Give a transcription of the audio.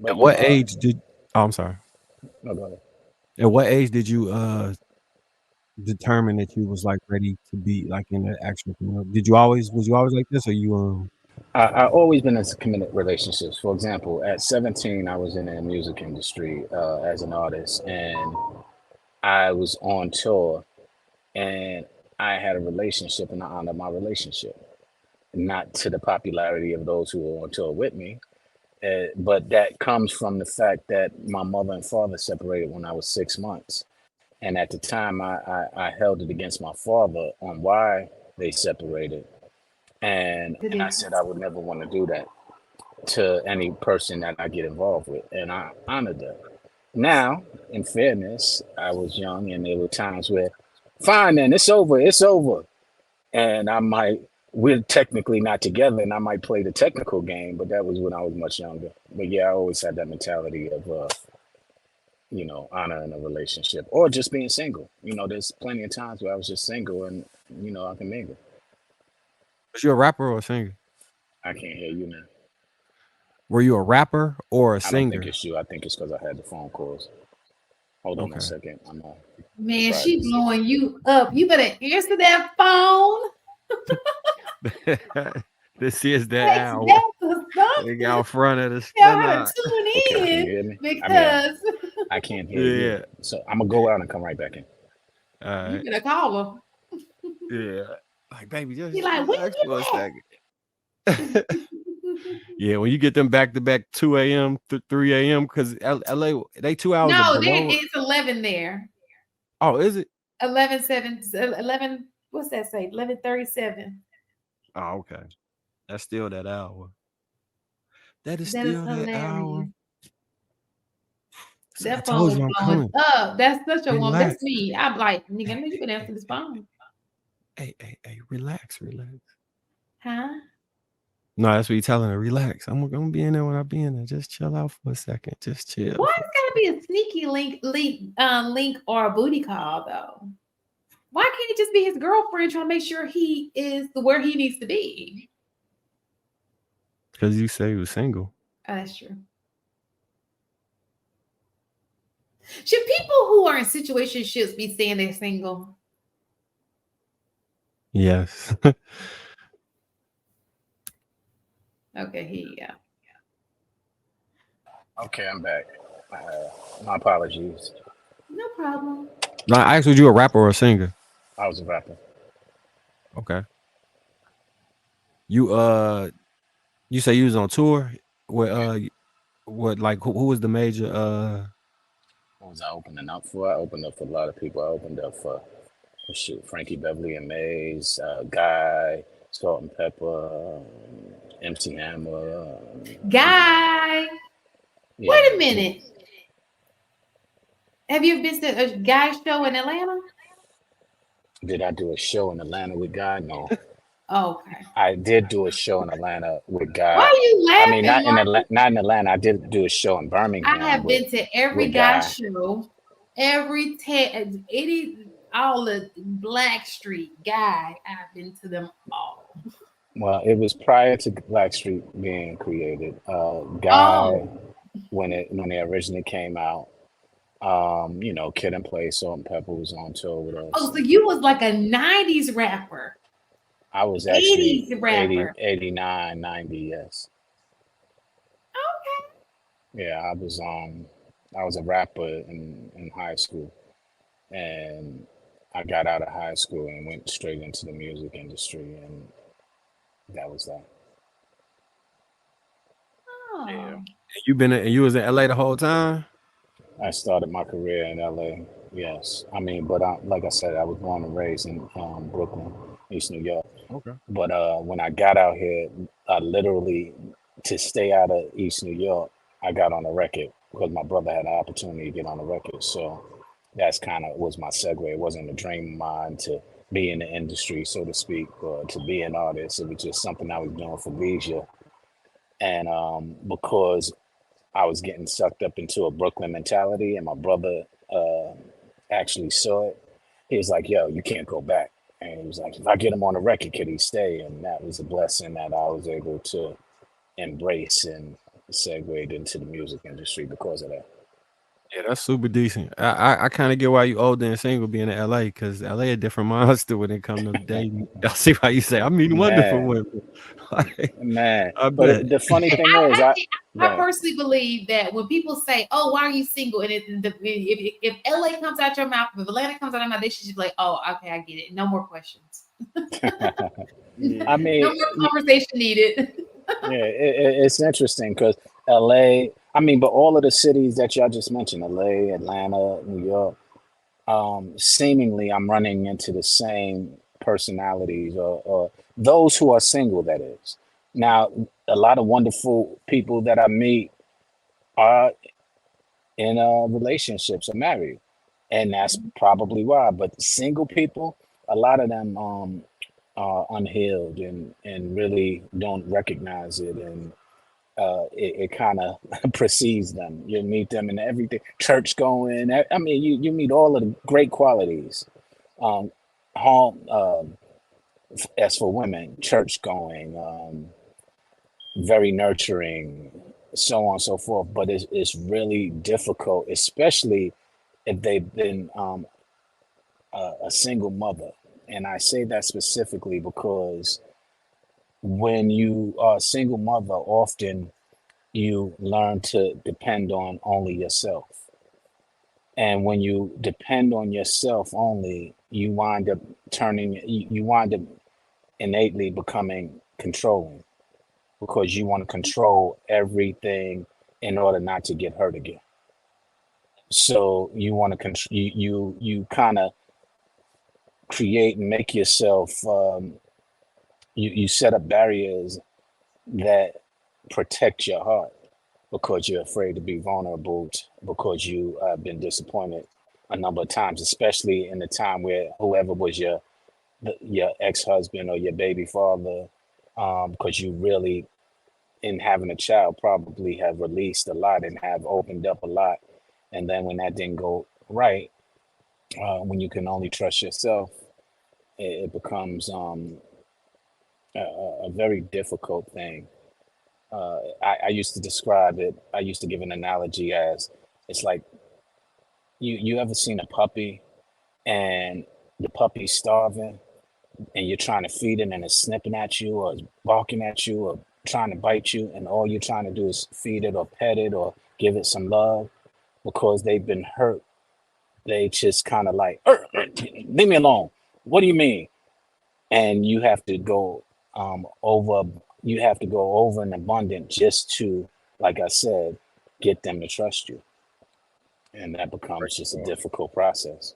At But what age did? Oh, I'm sorry. no, go ahead. At what age did you determine that you was like ready to be like in the actual community? Did you always was you always like this, or you I always been in committed relationships. For example, at 17, I was in the music industry as an artist, and I was on tour, and I had a relationship, and I honored my relationship, not to the popularity of those who were on tour with me, but that comes from the fact that my mother and father separated when I was 6 months, and at the time, I held it against my father on why they separated, and I said I would never want to do that to any person that I get involved with, and I honored that. Now, in fairness, I was young, and there were times where, fine, then it's over, and I might we're technically not together, and I might play the technical game, but that was when I was much younger. But yeah, I always had that mentality of honoring a relationship or just being single. There's plenty of times where I was just single, and I can mingle. was you a rapper or a singer? I can't hear you now. Were you a rapper or a I don't think singer? it's you. I think it's because I had the phone calls. Hold on a Okay. second. I'm Man, try she this. blowing you up. You better answer that phone. This is the Text hour. back or They got something. in front of the Tell her to spinner. tune Okay, can you in hear me? I mean, because I can't hear you. Yeah. So I'm gonna go out and come right back in. All you right. better call Yeah. Like, baby, her. Be just like, where relax for a you second. Yeah, when you get them back to back 2 a.m. to 3 a.m. because LA, they 2 hours No, below. it's 11 there. Oh, is it? 11 7 11. What's that say? 11:37. Oh, okay. That's still that hour. That is That is still that hour. hilarious. See, I That phone told was you I'm blowing coming. up. That's such a woman. That's Relax. me. I'm like, nigga, I know you better answer this phone. Hey, relax, relax. Huh? No, that's what you telling her. Relax. I'm gonna be in there when I be in there. Just chill out for a second. Just chill. Why it's gotta be a sneaky link or a booty call though? Why can't it just be his girlfriend trying to make sure he is where he needs to be? Because you say you was single. Oh, that's true. Should people who are in situationships be saying they're single? Yes. Okay, here you go. Okay, I'm back. My apologies. No problem. No, I asked, was you a rapper or a singer? I was a rapper. Okay. You you say you was on tour? What what like who was the major What was I opening up for? I opened up for a lot of people. I opened up for shoot, Frankie Beverly and Mays, Guy, Salt and Pepper, MC Hammer. Guy, Yeah. wait a minute. Have you been to a guy show in Atlanta? Did I do a show in Atlanta with Guy? No. Okay. I did do a show in Atlanta with Why Guy. are you I mean, laughing, Marcus? Not in Atlanta. I did do a show in I Birmingham have been to every with guy Guy. show, every any all the Black Street guy. I've been to them all. Well, it was prior to Blackstreet being created. Guy, Oh, when it originally came out, Kid and Play, Salt and Pepper was on tour with us, oh, so and you was like a '90s rapper, I was actually '80s 80, rapper. 89, 90. Yes, Okay. yeah, I was a rapper in high school, and I got out of high school and went straight into the music industry, and that was that. yeah. Oh, You was in LA the whole time? I started my career in LA. Yes, I mean, but like I said, I was born and raised in Brooklyn, East New York. Okay. But when I got out here, I literally, to stay out of East New York, I got on a record because my brother had an opportunity to get on a record. So that's kind of was my segue. It wasn't a dream of mine to be in the industry, so to speak, or to be an artist. It was just something I was doing for leisure. And because I was getting sucked up into a Brooklyn mentality, and my brother actually saw it. He was like, "Yo, you can't go back." And he was like, "If I get him on the record, could he stay?" And that was a blessing that I was able to embrace and segued into the music industry because of that. Yeah, that's super decent. I kind of get why you older and single being in LA because LA a different monster when it comes to dating. I see why you say I'm meeting wonderful Man, women. Like, man. I But bet. the funny thing I, is, I, I think- go I ahead. personally believe that when people say, "Oh, why are you single?" and if LA comes out your mouth, if Atlanta comes out of my mouth, they should just be like, "Oh, okay, I get it. No more questions. I Yeah. No mean, more conversation needed." yeah, it's interesting because LA. I mean, but all of the cities that y'all just mentioned, LA, Atlanta, New York, seemingly I'm running into the same personalities or those who are single, that is. Now, a lot of wonderful people that I meet are in relationships or married, and that's probably why. But single people, a lot of them are unhealed and really don't recognize it, and it kind of precedes them. You meet them and everything, church going. I mean, you meet all of the great qualities. Um, home, as for women, church going, very nurturing, so on and so forth. But it's really difficult, especially if they've been a single mother. And I say that specifically because when you are a single mother, often you learn to depend on only yourself. And when you depend on yourself only, you wind up you wind up innately becoming controlling because you want to control everything in order not to get hurt again. So you want to control, you kind of create and make yourself, you set up barriers that protect your heart because you're afraid to be vulnerable because you have been disappointed a number of times, especially in the time where whoever was your ex-husband or your baby father, because you really in having a child probably have released a lot and have opened up a lot, and then when that didn't go right, when you can only trust yourself, it becomes a very difficult thing. I used to describe it. I used to give an analogy as it's like you ever seen a puppy and the puppy's starving and you're trying to feed it and it's snipping at you or it's barking at you or trying to bite you and all you're trying to do is feed it or pet it or give it some love because they've been hurt. They just kind of like, leave me alone. What do you mean? And you have to go over you have to go over an abundant just to, like I said, get them to trust you, and that becomes just a difficult process.